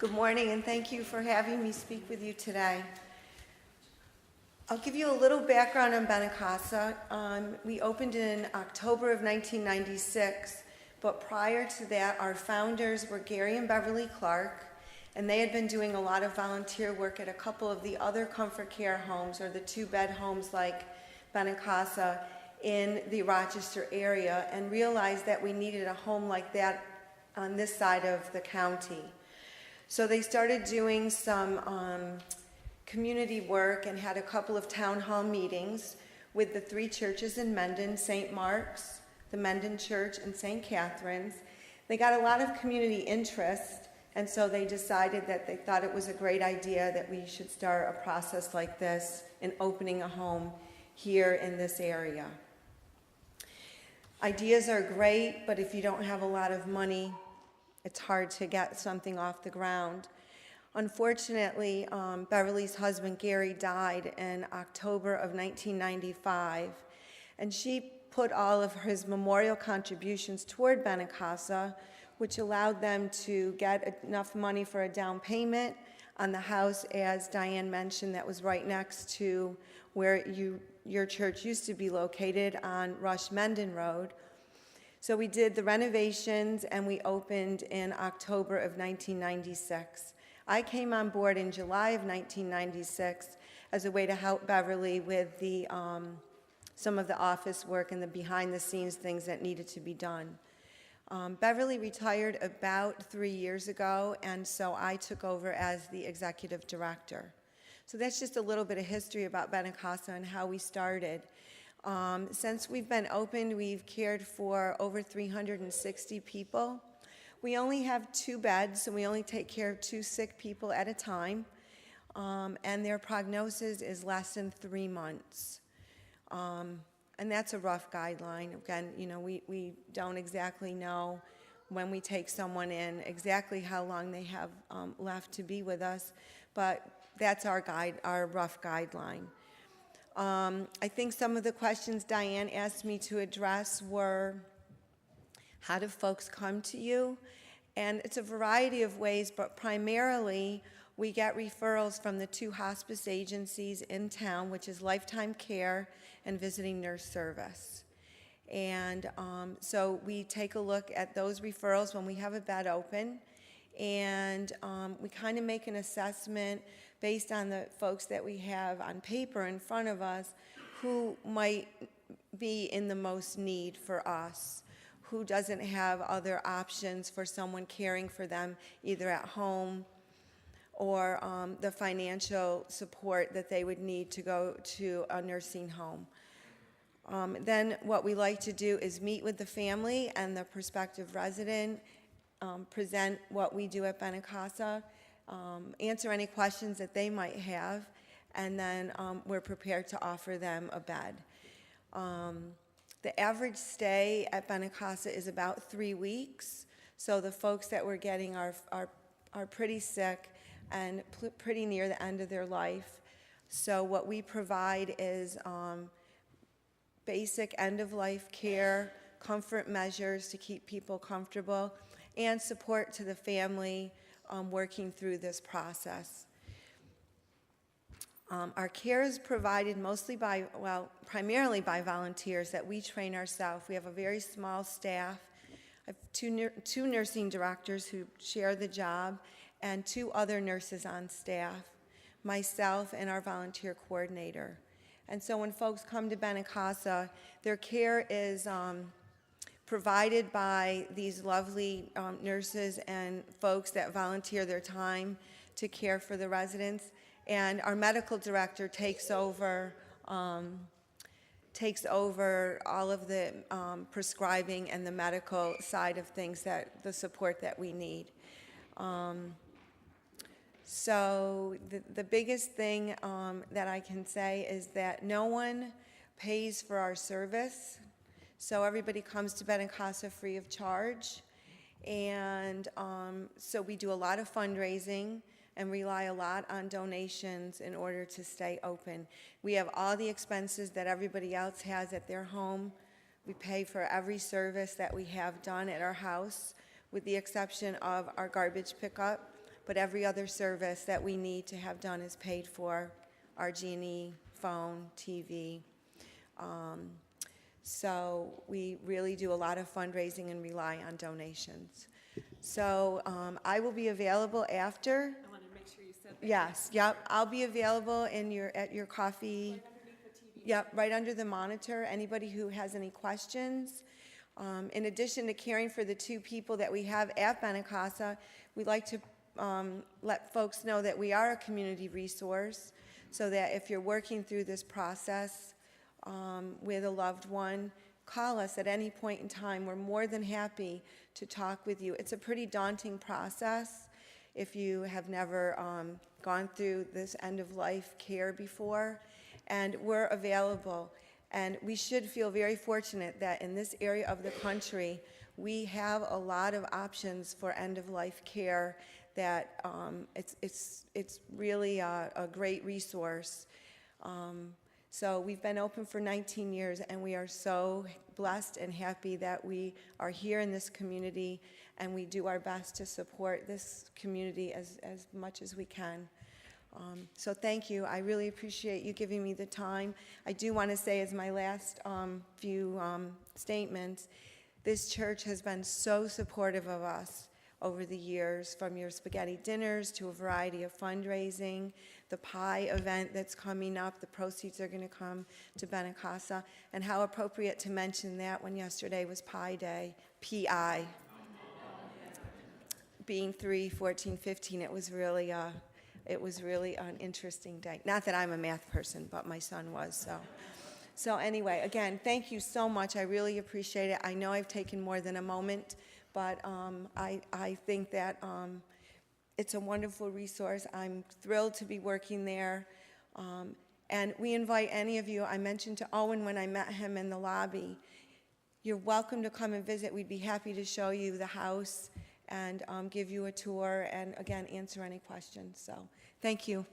Good morning, and thank you for having me speak with you today. I'll give you a little background on Benincasa. We opened in October of 1996, but prior to that, our founders were Gary and Beverly Clark, and they had been doing a lot of volunteer work at a couple of the other comfort care homes, or the two-bed homes like Benincasa, in the Rochester area, and realized that we needed a home like that on this side of the county. So they started doing some community work and had a couple of town hall meetings with the three churches in Mendon, St. Mark's, the Mendon Church, and St. Catherine's. They got a lot of community interest, and so they decided that they thought it was a great idea that we should start a process like this in opening a home here in this area. Ideas are great, but if you don't have a lot of money, it's hard to get something off the ground. Unfortunately, Beverly's husband, Gary, died in October of 1995, and she put all of his memorial contributions toward Benincasa, which allowed them to get enough money for a down payment on the house, as Diane mentioned, that was right next to where your church used to be located on Rush Mendon Road. So we did the renovations, and we opened in October of 1996. I came on board in July of 1996 as a way to help Beverly with the some of the office work and the behind-the-scenes things that needed to be done. Beverly retired about 3 years ago, and so I took over as the executive director. So that's just a little bit of history about Benincasa and how we started. Since we've been opened, we've cared for over 360 people. We only have 2 beds, so we only take care of 2 sick people at a time, and their prognosis is less than 3 months. And that's a rough guideline. Again, you know, we don't exactly know when we take someone in exactly how long they have left to be with us, but that's our rough guideline. I think some of the questions Diane asked me to address were, how do folks come to you? And it's a variety of ways, but primarily we get referrals from the 2 hospice agencies in town, which is Lifetime Care and Visiting Nurse Service. And so we take a look at those referrals when we have a bed open, and we kind of make an assessment based on the folks that we have on paper in front of us who might be in the most need for us, who doesn't have other options for someone caring for them either at home or the financial support that they would need to go to a nursing home. Then what we like to do is meet with the family and the prospective resident, present what we do at Benincasa, answer any questions that they might have, and then we're prepared to offer them a bed. The average stay at Benincasa is about 3 weeks, so the folks that we're getting are pretty sick and pretty near the end of their life. So what we provide is basic end-of-life care, comfort measures to keep people comfortable, and support to the family working through this process. Our care is provided mostly by, well, primarily by volunteers that we train ourselves. We have a very small staff. I have two nursing directors who share the job and 2 other nurses on staff, myself and our volunteer coordinator. And so when folks come to Benincasa, their care is provided by these lovely nurses and folks that volunteer their time to care for the residents. And our medical director takes over all of the prescribing and the medical side of things, that the support that we need. So the biggest thing that I can say is that no one pays for our service. So everybody comes to Benincasa free of charge. And so we do a lot of fundraising and rely a lot on donations in order to stay open. We have all the expenses that everybody else has at their home. We pay for every service that we have done at our house, with the exception of our garbage pickup. but every other service that we need to have done is paid for, RG&E, phone, TV. So we really do a lot of fundraising and rely on donations. So I will be available after. I want to make sure you said that. Yes, yep, I'll be available at your coffee. Right underneath the TV. Yep, right under the monitor. Anybody who has any questions. In addition to caring for the 2 people that we have at Benincasa, we'd like to let folks know that we are a community resource, so that if you're working through this process with a loved one, call us at any point in time. We're more than happy to talk with you. It's a pretty daunting process if you have never gone through this end-of-life care before, and we're available. And we should feel very fortunate that in this area of the country, we have a lot of options for end-of-life care that it's really a great resource. So we've been open for 19 years, and we are so blessed and happy that we are here in this community, and we do our best to support this community as much as we can. So thank you. I really appreciate you giving me the time. I do want to say, as my last few statements, this church has been so supportive of us over the years, from your spaghetti dinners to a variety of fundraising, the pie event that's coming up. The proceeds are going to come to Benincasa. And how appropriate to mention that when yesterday was Pi Day, P-I. Being 3, 14, 15, it was really an interesting day. Not that I'm a math person, but my son was, so anyway, again, thank you so much. I really appreciate it. I know I've taken more than a moment, but I think that it's a wonderful resource. I'm thrilled to be working there. And we invite any of you. I mentioned to Owen when I met him in the lobby, you're welcome to come and visit. We'd be happy to show you the house and give you a tour, and again, answer any questions. So thank you.